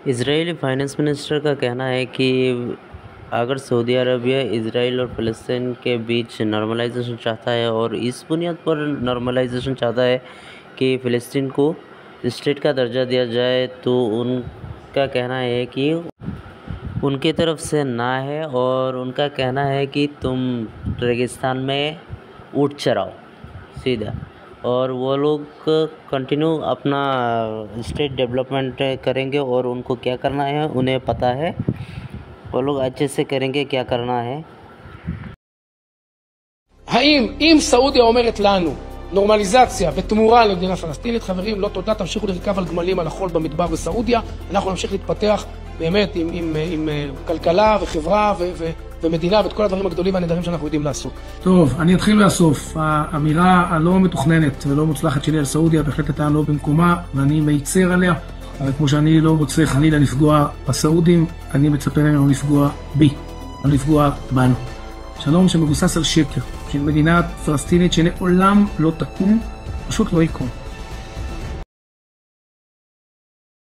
Israeli finance minister का कहना है कि अगर सऊदी अरबिया इजराइल और फ़लस्तीन के बीच नॉर्मलाइजेशन चाहता है और इस बुनियाद पर नॉर्मलाइजेशन चाहता है कि फ़लस्तीन को स्टेट का दर्जा दिया जाए, तो उनका कहना है कि उनकी तरफ से ना है। और उनका कहना है कि तुम रेगिस्तान में ऊँट चराओ सीधा, और वो लोग कंटिन्यू अपना स्टेट डेवलपमेंट करेंगे और उनको क्या करना है उन्हें पता है, वो लोग अच्छे से करेंगे क्या करना है। האם אם סעודיה אומרת לנו נורמליזציה בתמורה למדינה פלסטינית, חברים, לא תודה, תמשיכו לרכב על גמלים על החול במדבר בסעודיה, אנחנו נמשיך להתפתח באמת עם כלכלה וחברה ומדינה ואת כל הדברים הגדולים והנהדרים שאנחנו יודעים לעשות. טוב, אני אתחיל מהסוף. האמירה הלא מתוכננת ולא מוצלחת שלי על סעודיה בהחלט הייתה לא במקומה, ואני מייצר עליה. אבל כמו שאני לא רוצה חלילה לפגוע בסעודים, אני מצפה ממנו לפגוע בי, לא לפגוע בנו. שלום שמבוסס על שקר, של מדינה פלסטינית שלעולם לא תקום, פשוט לא יקום.